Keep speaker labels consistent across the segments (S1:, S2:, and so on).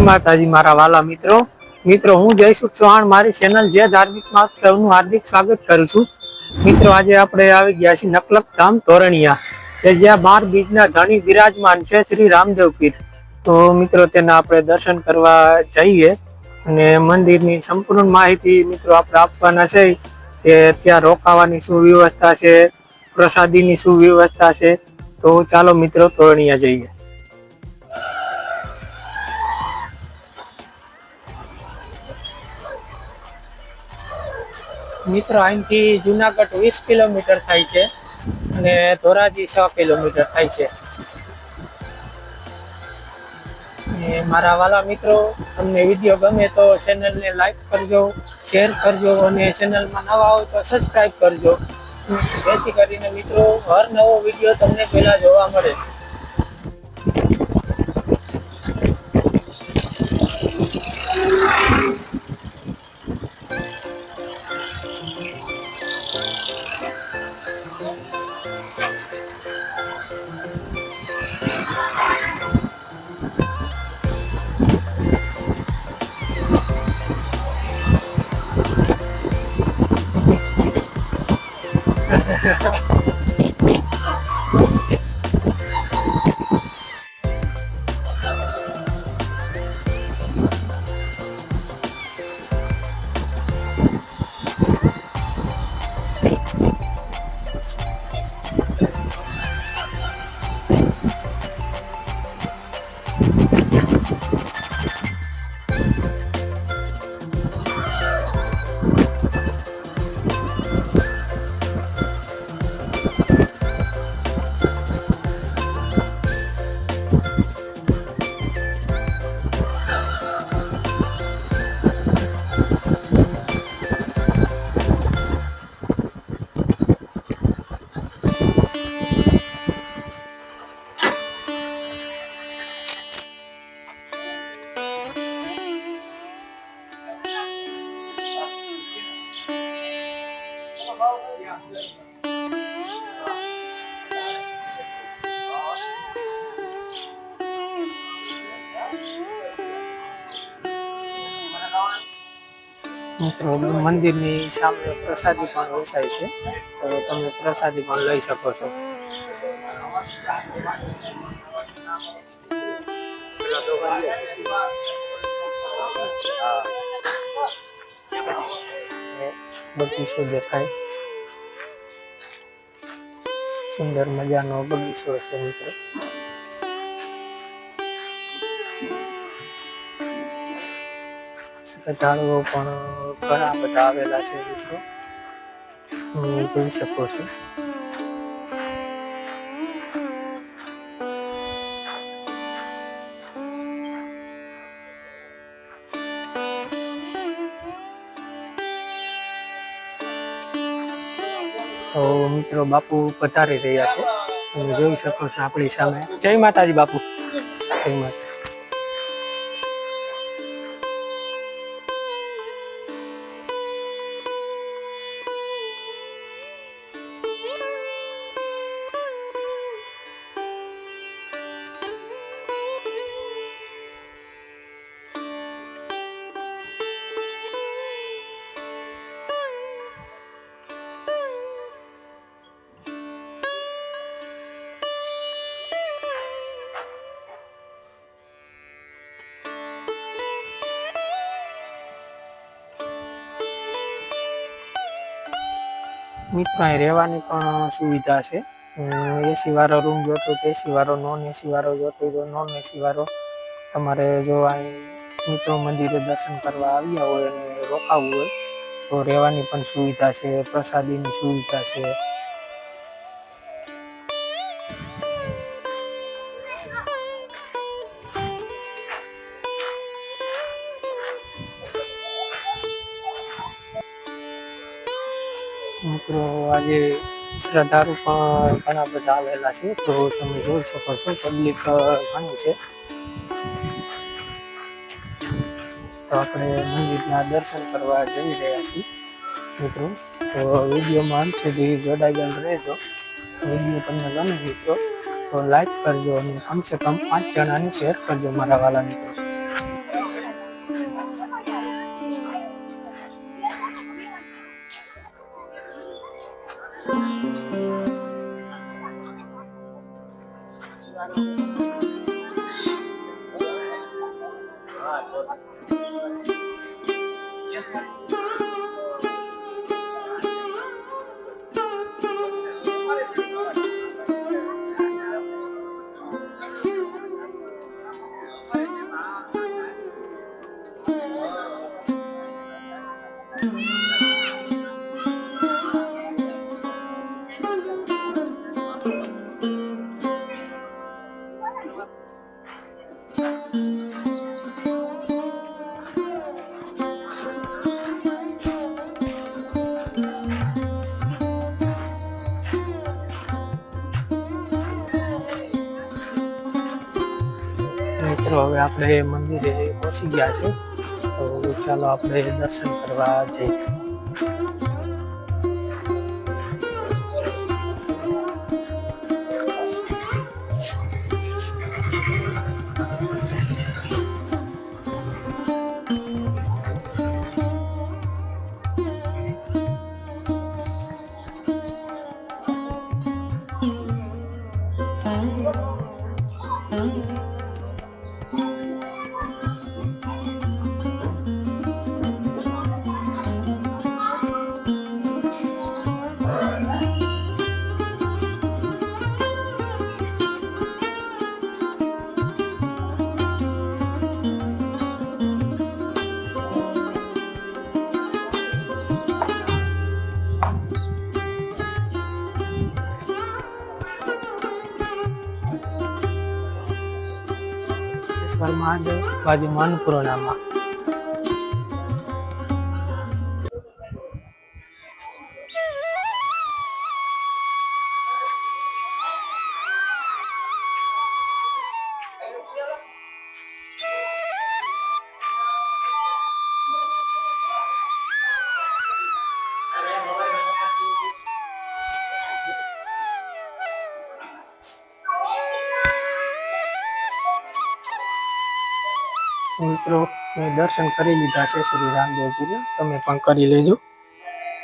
S1: માતાજી મારા વાલા મિત્રો હું જયસુખ ચૌહાણ મારી ચેનલ જે ધાર્મિક માં સૌનું હાર્દિક સ્વાગત કરું છું। મિત્રો આજે આપણે આવી ગયા છીએ નકલક ધામ તોરણિયા કે જ્યાં 12 બીજના ધણી બિરાજમાન છે શ્રી રામદેવ પીર। તો મિત્રો તેના આપણે દર્શન કરવા જઈએ અને મંદિરની સંપૂર્ણ માહિતી મિત્રો આપણે આપવાના છે કે ત્યાં રોકાવાની શું વ્યવસ્થા છે, પ્રસાદીની શું વ્યવસ્થા છે। તો ચાલો મિત્રો તોરણિયા જઈએ। મિત્રો અહીંથી જુનાગઢ 20 કિલોમીટર થાય છે અને ધોરાજી 6 કિલોમીટર થાય છે। મારા વાલા મિત્રો, તમને વિડીયો ગમે તો ચેનલને લાઈક કરજો, શેર કરજો અને ચેનલમાં નવા હોય તો સબસ્ક્રાઇબ કરજો, જેથી કરીને મિત્રો હર નવો વિડીયો તમને પહેલા જોવા મળે। મિત્રો મંદિરની સામે પ્રસાદી પણ વેચાય છે, તો તમે પ્રસાદી પણ લઈ શકો છો। બગીચો દેખાય, સુંદર મજાનો બગીચો છે મિત્રો। શ્રદ્ધાળુઓ પણ ઘણા બધા આવેલા છે મિત્રો, તમે જોઈ શકો છો। તો મિત્રો બાપુ પધારી રહ્યા છે, તમે જોઈ શકો છો આપણી સામે। જય માતાજી બાપુ, જય માતાજી। મિત્રો અહીં રહેવાની પણ સુવિધા છે। એસી વાળો રૂમ જોતો તો એસી વાળો, નોન એસી વાળો જોતો તો નોન એસી વાળો। તમારે જો અહીં મિત્રો મંદિરે દર્શન કરવા આવ્યા હોય અને રોકાવું હોય તો રહેવાની પણ સુવિધા છે, પ્રસાદીની સુવિધા છે। મિત્રો આજે શ્રદ્ધાળુ પણ ઘણા બધા આવેલા છે, તો તમે જોઈ શકો છો પબ્લિક ઘણું છે। તો આપણે મંદિરના દર્શન કરવા જઈ રહ્યા છીએ મિત્રો। તો વિડીયોમાં અંત સુધી જોડાયેલા રહેજો। વિડીયો તમને ગમે મિત્રો તો લાઈક કરજો અને કમ સે કમ 5 જણાને શેર કરજો મારા વાલા મિત્રો। મિત્રો હવે આપણે મંદિરે પહોંચી ગયા છે, તો ચાલો આપણે દર્શન કરવા જઈએ. મહાદેવ બાજુમાં અન્નપૂર્ણામાં. મિત્રો મેં દર્શન કરી લીધા છે શ્રી રામદેવજીના, તમે પણ કરી લેજો.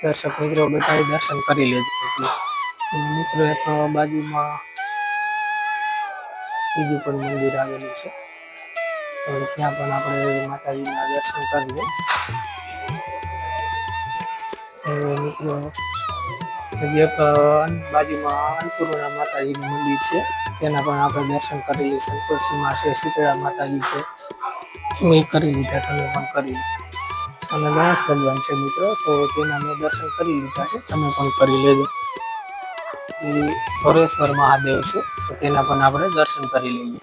S1: દર્શક મિત્રો બધાએ દર્શન કરી લેજો. મિત્રો એક બાજુમાં બીજું પણ મંદિર આવેલું છે, તો ત્યાં પણ આપણે માતાજીના દર્શન કરી લઈએ. મિત્રો હજી એક બાજુમાં અન્નપૂર્ણા માતાજીનું મંદિર છે, તેના પણ આપણે દર્શન કરી લઈએ. સંતોષીમાં છે, શીતળા માતાજી છે, મેં કરી લીધા, તમે પણ કરી લીધા. અને ગણેશ ભગવાન છે મિત્રો, તો તેના મેં દર્શન કરી લીધા છે, તમે પણ કરી લેજો. ધોરેશ્વર મહાદેવ છે, તો તેના પણ આપણે દર્શન કરી લઈએ.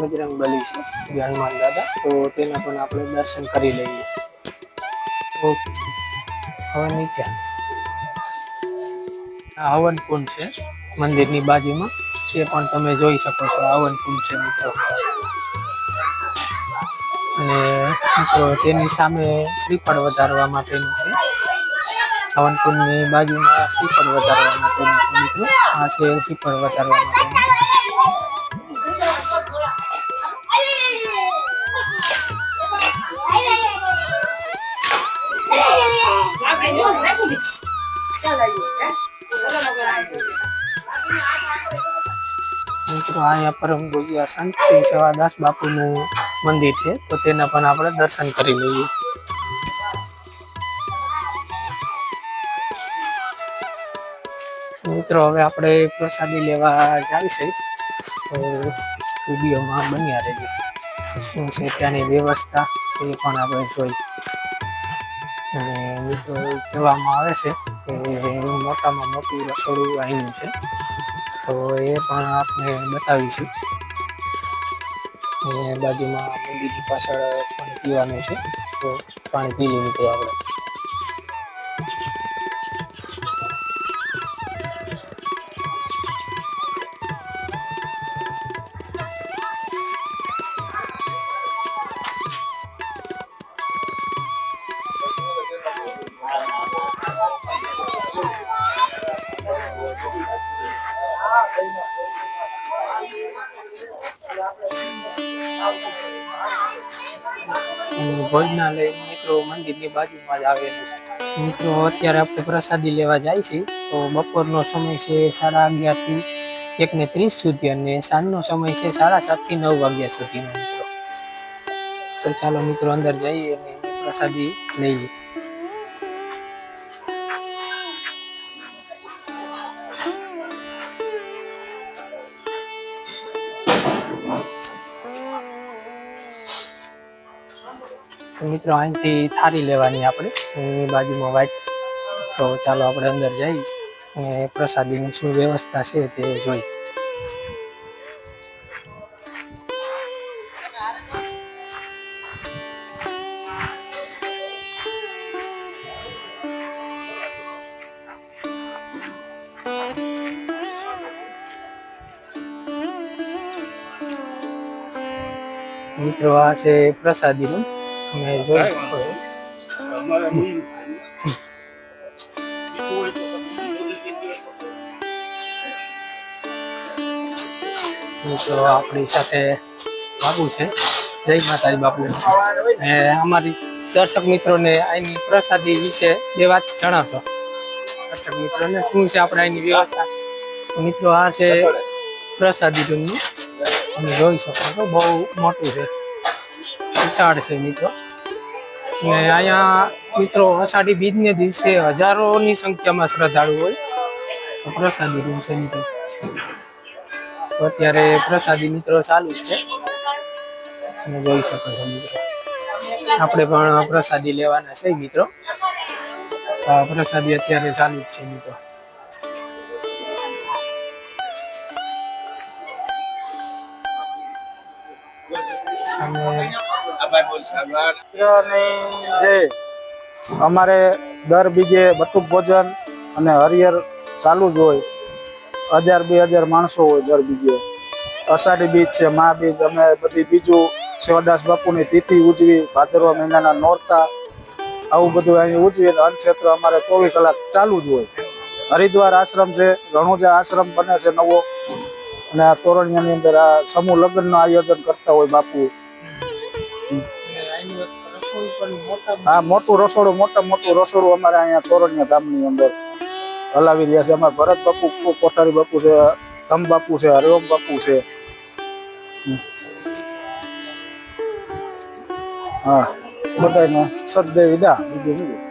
S1: બજરંગબલી છે, હનુમાન દાદા, તો તેના પણ આપણે દર્શન કરી લઈએ. તો હવે નીચે હવન કુંડ છે મંદિરની બાજુમાં, એ પણ તમે જોઈ શકો છો. હવન કુંડ છે મિત્રો, અને મિત્રો તેની સામે શ્રીફળ વધારવા માટેનું છે. હવન કુંડની બાજુમાં શ્રીફળ વધારવા માટેનું છે મિત્રો. આ છે શ્રીફળ વધારવા માટેનું. મિત્રો અહીંયા પરમ પૂજ્ય સંત શ્રી સેવાદાસ બાપુનું મંદિર છે, તો તેના પણ આપણે દર્શન કરી લઈએ. મિત્રો હવે આપણે પ્રસાદી લેવા જાય છે, તો વિડીયોમાં બન્યા રહેજો. શું છે ત્યાંની વ્યવસ્થા એ પણ આપણે જોઈ. અને મિત્રો કહેવામાં આવે છે કે મોટામાં મોટું રસોડું અહીંનું છે, તો એ પણ આપણે બતાવીશું. એ બાજુમાં મંદિરની પાછળ પાણી પીવાનું છે, તો પાણી પી લઈએ મિત્રો આપણે. ભોજનાલય મિત્રો મંદિરની બાજુમાં જ આવેલું છે. મિત્રો અત્યારે આપણે પ્રસાદી લેવા જાય છે, તો બપોરનો સમય છે, 11:30 થી 1:30 સુધી અને સાંજનો સમય છે 7:30 થી 9 વાગ્યા સુધીનો મિત્રો. તો ચાલો મિત્રો અંદર જઈએ અને પ્રસાદી લઈ લઈએ. મિત્રો અહીંથી થાળી લેવાની આપણે બાજુમાં વાઈટ. તો ચાલો આપણે અંદર જઈ અને પ્રસાદીની શું વ્યવસ્થા છે તે જોઈ. મિત્રો આ છે પ્રસાદીનું, તમે જોઈ શકો છો. મિત્રો આપણી સાથે બાપુ છે. જય માતાજી બાપુ. અમારી દર્શક મિત્રોને અહીંની પ્રસાદી વિશે બે વાત જણાવશો. દર્શક મિત્રોને શું છે આપણે અહીંની વ્યવસ્થા. મિત્રો આ છે પ્રસાદી રૂમનું, તમે જોઈ શકો છો. બહુ મોટું છે, વિશાળ છે મિત્રો. ને અહીંયા મિત્રો અષાઢી બીજને દિવસે હજારોની સંખ્યામાં શ્રદ્ધાળુ હોય. પ્રસાદી રૂમ છે મિત્રો. તો અત્યારે પ્રસાદી મિત્રો ચાલુ જ છે, તમે જોઈ શકો છો મિત્રો. આપણે પણ પ્રસાદી લેવાના છે મિત્રો. પ્રસાદી અત્યારે ચાલુ જ છે મિત્રો.
S2: અમારે દર બીજે બટુક ભોજન અને હરિયર ચાલુ જ હોય. 1000-2000 માણસો હોય દર બીજે. અષાઢી બીજ છે, મા બીજ, અમે બધી બીજું સેવાદાસ બાપુની તિથિ ઉજવી, ભાદરવા મહિનાના નોરતા, આવું બધું અહીં ઉજવી. અન્નક્ષેત્ર અમારે 24 કલાક ચાલુ જ હોય. હરિદ્વાર આશ્રમ છે, રણુજા આશ્રમ બને છે નવો, અને આ તોરણિયાની અંદર આ સમૂહ લગ્નનું આયોજન કરતા હોય બાપુ. હા, મોટું રસોડું, મોટું રસોડું અમારે અહીંયા તોરણિયા ધામની અંદર હલાવી રહ્યા છે. અમારે ભરત બાપુ, કોઠારી બાપુ છે, ધમ બાપુ છે, હરિઓમ બાપુ છે. હા, બધાને સદદેવ વિદા. બીજું